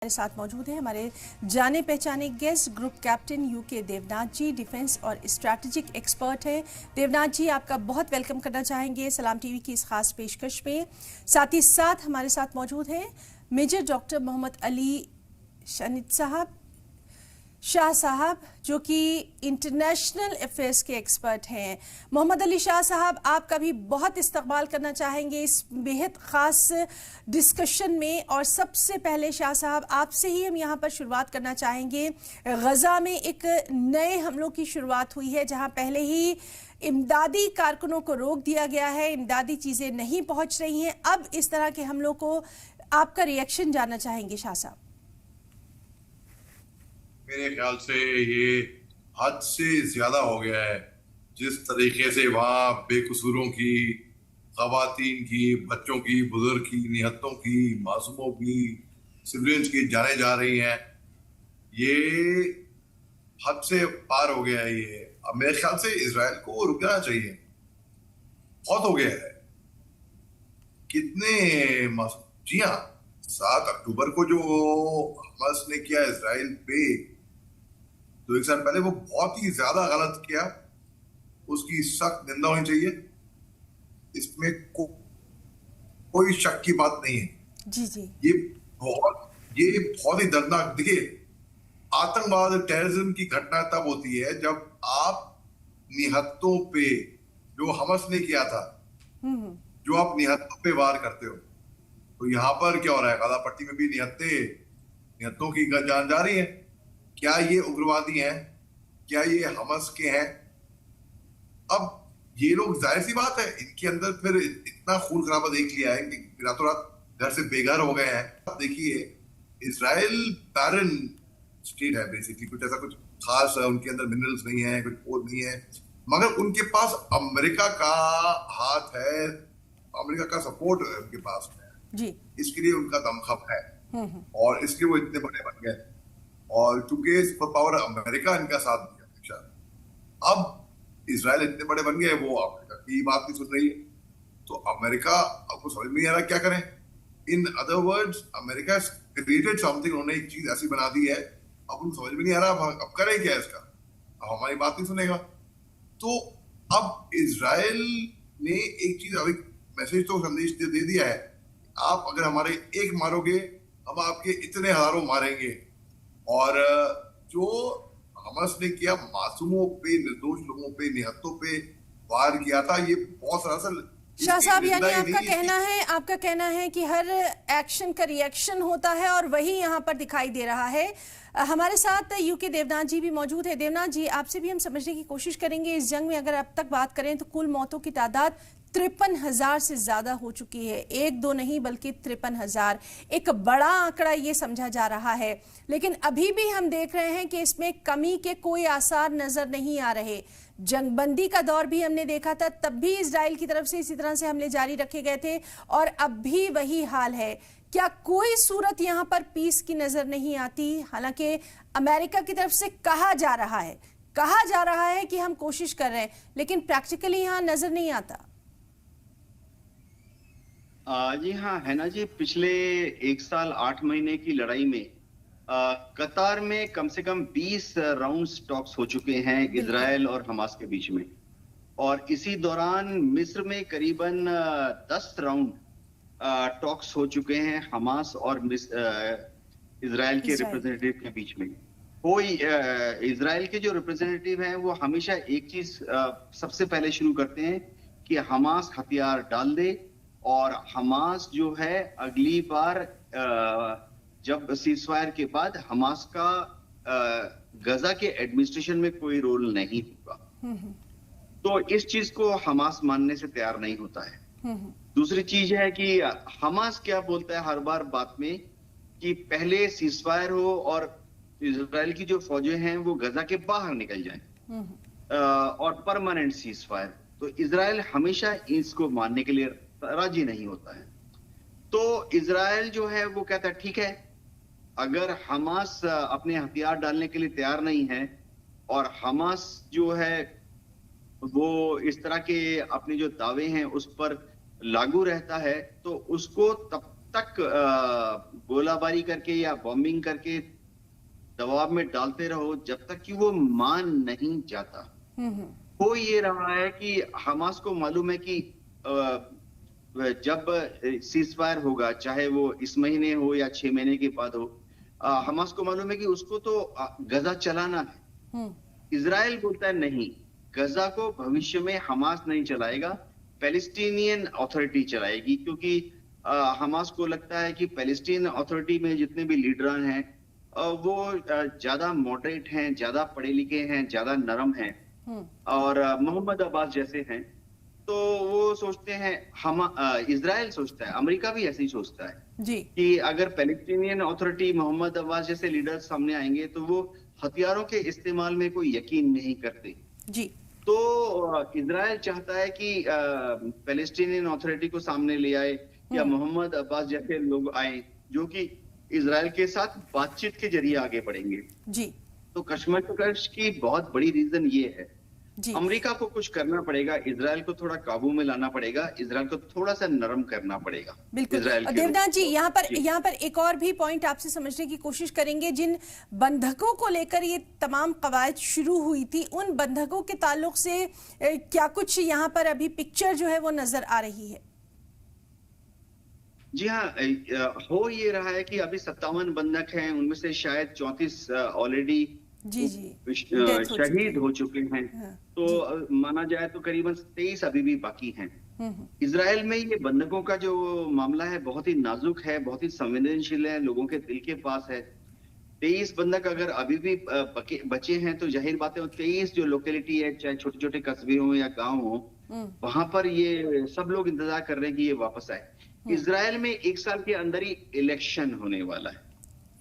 हमारे साथ मौजूद हैं हमारे जाने पहचाने guest group captain UK Devnath ji, defence और स्ट्रैटेजिक एक्सपर्ट हैं। देवनाथ जी, आपका बहुत वेलकम करना चाहेंगे सलाम टीवी की इस खास पेशकश में। साथ ही साथ हमारे साथ मौजूद हैं मेजर डॉक्टर मोहम्मद अली शाह साहब, जो कि इंटरनेशनल अफेयर्स के एक्सपर्ट हैं। मोहम्मद अली शाह साहब, आपका भी बहुत इस्तकबाल करना चाहेंगे इस बेहद ख़ास डिस्कशन में। और सबसे पहले शाह साहब, आपसे ही हम यहाँ पर शुरुआत करना चाहेंगे। गज़ा में एक नए हमलों की शुरुआत हुई है, जहाँ पहले ही इमदादी कारकुनों को रोक दिया गया है, इमदादी चीज़ें नहीं पहुँच रही हैं। अब इस तरह के हमलों को आपका रिएक्शन जानना चाहेंगे शाह साहब। मेरे ख्याल से ये हद से ज्यादा हो गया है। जिस तरीके से वहाँ बेकसूरों की, खवातीन की, बच्चों की, बुजुर्ग की, निहत्तों की, मासूमों की, सिविलियंस की जाने जा रही हैं, ये हद से पार हो गया है। ये अब मेरे ख्याल से इजराइल को रुक जाना चाहिए। बहुत हो गया है। कितने मासूम, जी हाँ, 7 अक्टूबर को जो हमास ने किया इजराइल पे, 2 साल पहले, वो बहुत ही ज्यादा गलत किया। उसकी सख्त निंदा होनी चाहिए। इसमें कोई शक की बात नहीं है। जी जी, ये बहुत ही दर्दनाक। देखिए, आतंकवाद, टेररिज्म की घटना तब होती है जब आप निहत्तों पे, जो हमास ने किया था, जो आप निहत्तों पे वार करते हो। तो यहाँ पर क्या हो रहा है? गाजा पट्टी में भी निहत्तों की जान जा रही है। क्या ये उग्रवादी हैं? क्या ये हमास के हैं? अब ये लोग, जाहिर सी बात है, इनके अंदर फिर इतना खून खराबा देख लिया है कि रातों रात घर से बेघर हो गए हैं। अब देखिए, इजराइल बैरन स्टेट है बेसिकली। कुछ ऐसा कुछ खास है, उनके अंदर मिनरल्स नहीं है, कुछ और नहीं है, मगर उनके पास अमेरिका का हाथ है, अमेरिका का सपोर्ट उनके पास है जी। इसके लिए उनका दमखम है, और इसलिए वो इतने बड़े बन गए। और चूंकि सुपर पावर अमेरिका इनका साथ दिया हमेशा, अब इजराइल इतने बड़े बन गए, वो अमेरिका की बात नहीं सुन रही है। तो अमेरिका, आपको समझ में नहीं आ रहा क्या करें। In other words, America created something, उन्होंने एक चीज ऐसी बना दी है, अब उनको समझ में नहीं आ रहा अब करें क्या इसका। अब हमारी बात नहीं सुनेगा। तो अब इजराइल ने एक चीज, अभी मैसेज तो संदेश दे दिया है, आप अगर हमारे एक मारोगे, हम आपके इतने हजारों मारेंगे। और जो हमास ने किया, मासूमों पे, निर्दोष लोगों पे, निहत्तों पे वार किया था, ये बहुत सरासर। शाह साहब, यानी आपका कहना है कि हर एक्शन का रिएक्शन होता है, और वही यहाँ पर दिखाई दे रहा है। हमारे साथ यूके देवनाथ जी भी मौजूद है। देवनाथ जी, आपसे भी हम समझने की कोशिश करेंगे। इस जंग में अगर अब तक बात करें तो कुल मौतों की तादाद 53,000 से ज्यादा हो चुकी है। 1-2 नहीं बल्कि 53,000, एक बड़ा आंकड़ा ये समझा जा रहा है। लेकिन अभी भी हम देख रहे हैं कि इसमें कमी के कोई आसार नजर नहीं आ रहे। जंगबंदी का दौर भी हमने देखा था, तब भी इजराइल की तरफ से इसी तरह से हमले जारी रखे गए थे, और अब भी वही हाल है। क्या कोई सूरत यहाँ पर पीस की नजर नहीं आती? हालांकि अमेरिका की तरफ से कहा जा रहा है कि हम कोशिश कर रहे हैं, लेकिन प्रैक्टिकली यहाँ नजर नहीं आता। जी हाँ, है ना जी। पिछले 1 साल 8 महीने की लड़ाई में कतार में कम से कम 20 राउंड टॉक्स हो चुके हैं इजराइल और हमास के बीच में। और इसी दौरान मिस्र में करीबन 10 राउंड टॉक्स हो चुके हैं हमास और इजराइल के रिप्रेजेंटेटिव के बीच में। कोई इजराइल के जो रिप्रेजेंटेटिव हैं, वो हमेशा एक चीज सबसे पहले शुरू करते हैं कि हमास हथियार डाल दे, और हमास जो है अगली बार जब सीजफायर के बाद हमास का गजा के एडमिनिस्ट्रेशन में कोई रोल नहीं होगा, तो इस चीज को हमास मानने से तैयार नहीं होता है। दूसरी चीज है कि हमास क्या बोलता है हर बार बात में, कि पहले सीजफायर हो और इजराइल की जो फौजें हैं वो गजा के बाहर निकल जाएं, और परमानेंट सीजफायर। तो इजराइल हमेशा इसको मानने के लिए राजी नहीं होता है। तो इजराइल जो है वो कहता है ठीक है, अगर हमास अपने हथियार डालने के लिए तैयार नहीं है, और हमास जो है वो इस तरह के अपने जो दावे हैं उस पर लागू रहता है, तो उसको तब तक गोलाबारी करके या बॉम्बिंग करके दबाव में डालते रहो, जब तक कि वो मान नहीं जाता। हो ये रहा है कि हमास को मालूम है कि जब सीज फायर होगा, चाहे वो इस महीने हो या 6 महीने के बाद हो, हमास को मालूम है कि उसको तो गजा चलाना है। इजराइल बोलता है नहीं, गजा को भविष्य में हमास नहीं चलाएगा, पैलेस्टीनियन अथॉरिटी चलाएगी, क्योंकि हमास को लगता है कि पैलेस्टीन अथॉरिटी में जितने भी लीडर हैं वो ज्यादा मॉडरेट हैं, ज्यादा पढ़े लिखे हैं, ज्यादा नरम हैं और मोहम्मद अब्बास जैसे हैं। तो वो सोचते हैं, हम इजराइल सोचता है, अमेरिका भी ऐसे ही सोचता है जी कि अगर पैलेस्टीनियन अथॉरिटी मोहम्मद अब्बास जैसे लीडर सामने आएंगे तो वो हथियारों के इस्तेमाल में कोई यकीन नहीं करते जी। तो इजराइल चाहता है कि पैलेस्टीनियन अथॉरिटी को सामने ले आए या मोहम्मद अब्बास जैसे लोग आए जो कि इजराइल के साथ बातचीत के जरिए आगे बढ़ेंगे जी। तो कश्मकश की बहुत बड़ी रीजन ये है। जी। अमेरिका को कुछ करना पड़ेगा, इजराइल को थोड़ा काबू में लाना पड़ेगा, इजराइल को थोड़ा सा नरम करना पड़ेगा। बिल्कुल देवनाथ जी, यहाँ पर एक और भी पॉइंट आपसे समझने की कोशिश करेंगे। जिन बंधकों को लेकर ये तमाम कवायद शुरू हुई थी, उन बंधकों के ताल्लुक से क्या कुछ यहाँ पर अभी पिक्चर जो है वो नजर आ रही है? जी हाँ, हो ये रहा है कि अभी 57 बंधक हैं, उनमें से शायद 34 ऑलरेडी जी शहीद हो चुके हैं। हाँ, तो माना जाए तो करीबन 23 अभी भी बाकी हैं। इजराइल में ये बंधकों का जो मामला है बहुत ही नाजुक है, बहुत ही संवेदनशील है, लोगों के दिल के पास है। 23 बंधक अगर अभी भी बचे हैं तो जाहिर बात है 23 जो लोकेलिटी है, चाहे छोटे छोटे कस्बे हो या गाँव हो, वहां पर ये सब लोग इंतजार कर रहे हैं कि ये वापस आए। इजराइल में 1 साल के अंदर ही इलेक्शन होने वाला है।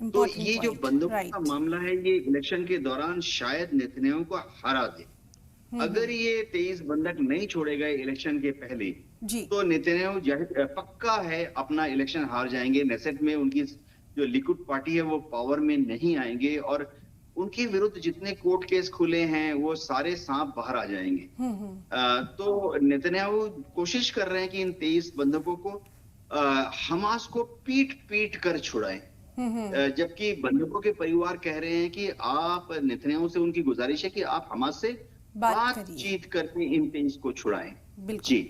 तो ये जो बंदूकों का मामला है, ये इलेक्शन के दौरान शायद नेतन्याहू को हरा दे। अगर ये 23 बंधक नहीं छोड़े गए इलेक्शन के पहले तो नेतन्याहू पक्का है अपना इलेक्शन हार जाएंगे। नेसेट में उनकी जो लिकुड पार्टी है वो पावर में नहीं आएंगे और उनके विरुद्ध जितने कोर्ट केस खुले हैं वो सारे सांप बाहर आ जाएंगे। तो नेतन्याहू कोशिश कर रहे हैं कि इन 23 बंधकों को हमास को पीट पीट कर छुड़ाएं। जबकि बंधकों के परिवार कह रहे हैं कि आप नेतन्याहू से उनकी गुजारिश है कि आप हमास से बातचीत करके इन 23 को छुड़ाएं। जी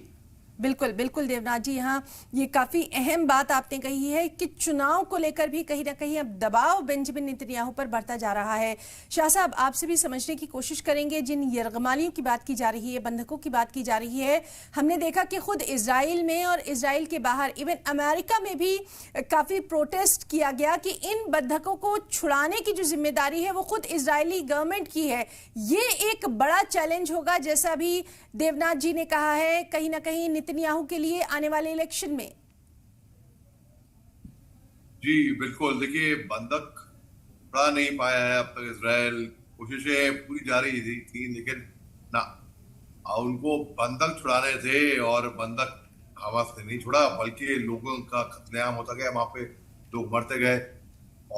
बिल्कुल बिल्कुल देवनाथ जी, यहाँ ये काफी अहम बात आपने कही है कि चुनाव को लेकर भी कहीं ना कहीं अब दबाव बेंजामिन नेतन्याहू पर बढ़ता जा रहा है। शाह साहब, आपसे भी समझने की कोशिश करेंगे। जिन यरगमालियों की बात की जा रही है, बंधकों की बात की जा रही है, हमने देखा कि खुद इजराइल में और इजराइल के बाहर इवन अमेरिका में भी काफी प्रोटेस्ट किया गया कि इन बंधकों को छुड़ाने की जो जिम्मेदारी है वो खुद इजरायली गवर्नमेंट की है। ये एक बड़ा चैलेंज होगा, जैसा भी देवनाथ जी ने कहा है, कहीं ना कहीं नेतन्याहू के लिए आने वाले इलेक्शन में। जी बिल्कुल, देखिए बंधक छुड़ा नहीं पाया है अब तक इजराइल। कोशिशें पूरी जारी थी लेकिन ना, उनको बंधक छुड़ाने थे और बंधक हमास ने नहीं छुड़ा, बल्कि लोगों का कत्लेआम होता गया, वहां पे लोग मरते गए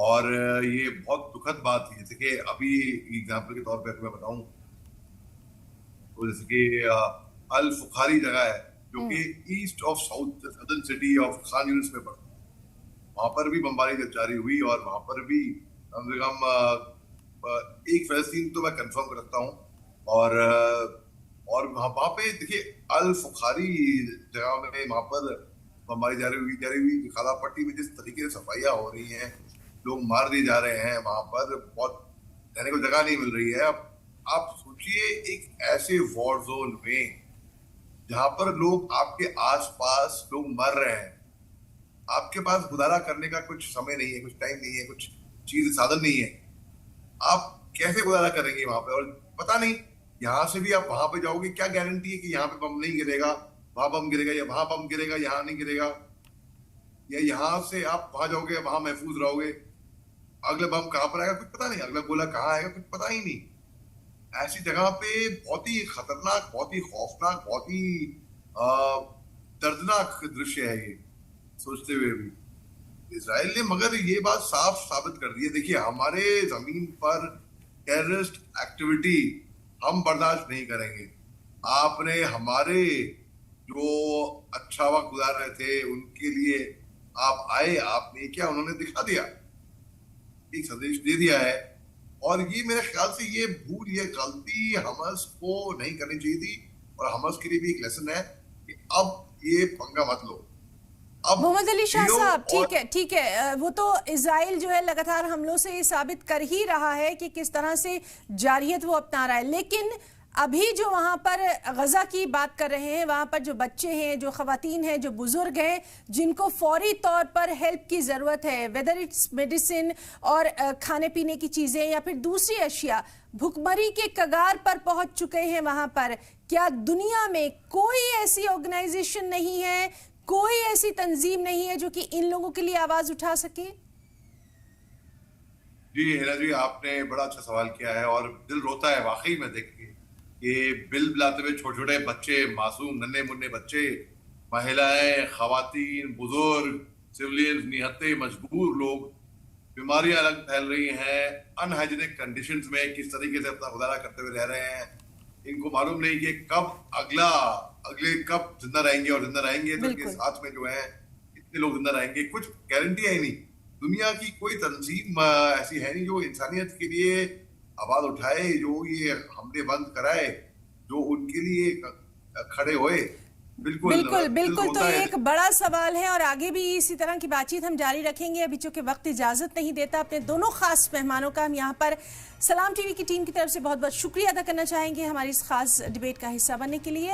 और ये बहुत दुखद बात थी। जैसे कि अभी एग्जाम्पल के तौर पर मैं बताऊं तो जैसे कि अल फुखारी जगह है जो कि east of southern city of Khan Younis में पड़ता है, वहां पर भी बमबारी जारी हुई और वहां पर भी कम से कम एक फलस्तीन तो मैं कंफर्म कर सकता हूँ। और वहां पे देखिए अल फुखारी जगह में वहां पर बमबारी जारी हुई। खाला पट्टी में जिस तरीके से सफाइयां हो रही हैं, लोग मार दिए जा रहे हैं, वहां पर बहुत रहने को जगह नहीं मिल रही है। अब आप सोचिए एक ऐसे वॉर जोन में जहां पर लोग आपके आसपास लोग मर रहे हैं, आपके पास गुजारा करने का कुछ समय नहीं है, कुछ टाइम नहीं है, कुछ चीज साधन नहीं है, आप कैसे गुजारा करेंगे वहां पे? और पता नहीं यहाँ से भी आप वहां पे जाओगे, क्या गारंटी है कि यहाँ पे बम नहीं गिरेगा, वहां बम गिरेगा, या वहां बम गिरेगा यहाँ नहीं गिरेगा, या यहाँ से आप वहां जाओगे वहां महफूज रहोगे, अगला बम कहाँ पर आएगा कुछ पता नहीं, अगला गोला कहाँ आएगा कुछ पता ही नहीं। ऐसी जगह पे बहुत ही खतरनाक, बहुत ही खौफनाक, बहुत ही दर्दनाक दृश्य है ये सोचते हुए भी। इजराइल ने मगर ये बात साफ साबित कर दी है। देखिए हमारे जमीन पर टेररिस्ट एक्टिविटी हम बर्दाश्त नहीं करेंगे। आपने हमारे जो अच्छा वक्त गुजार रहे थे उनके लिए आप आए, आपने क्या, उन्होंने दिखा दिया, एक संदेश दे दिया है। और ये मेरे ख्याल से ये भूल, ये गलती हमास को नहीं करनी चाहिए थी। और हमास के लिए भी एक लेसन है कि अब ये पंगा मत लो। अब मोहम्मद अली शाह साहब, और ठीक है, वो तो इजराइल जो है लगातार हमलों से ये साबित कर ही रहा है कि किस तरह से जारहियत वो अपना रहा है, लेकिन अभी जो वहां पर गजा की बात कर रहे हैं, वहां पर जो बच्चे हैं, जो खवातीन हैं, जो बुजुर्ग हैं, जिनको फौरी तौर पर हेल्प की जरूरत है, वेदर इट्स मेडिसिन और खाने पीने की चीजें या फिर दूसरी अशिया, भुखमरी के कगार पर पहुंच चुके हैं वहां पर। क्या दुनिया में कोई ऐसी ऑर्गेनाइजेशन नहीं है, कोई ऐसी तंजीम नहीं है जो कि इन लोगों के लिए आवाज उठा सके? जी हेना जी, आपने बड़ा अच्छा सवाल किया है और दिल रोता है वाकई में देख के। ये बिल बुलाते हुए छोटे छोटे बच्चे, मासूम नन्हे मुन्ने बच्चे, महिलाएं, खवातीन, बुजुर्ग, सिविलियंस, निहत्ते, मजबूर लोग, बीमारियां अलग फैल रही हैं, अनहाइजीनिक कंडीशंस में किस तरीके से अपना गुजारा करते हुए रह रहे हैं। इनको मालूम नहीं कि कब अगले कब जिंदा रहेंगे, और जिंदा रहेंगे तो इनके साथ में जो है इतने लोग जिंदा रहेंगे, कुछ गारंटी है ही नहीं। दुनिया की कोई तंजीम ऐसी है नहीं जो इंसानियत के लिए आवाज उठाए, जो ये हमले बंद कराए, जो उनके लिए खड़े होए। बिल्कुल, तो ये एक बड़ा सवाल है और आगे भी इसी तरह की बातचीत हम जारी रखेंगे। अभी चूंकि वक्त इजाजत नहीं देता, अपने दोनों खास मेहमानों का हम यहाँ पर सलाम टीवी की टीम की तरफ से बहुत बहुत शुक्रिया अदा करना चाहेंगे हमारी इस खास डिबेट का हिस्सा बनने के लिए।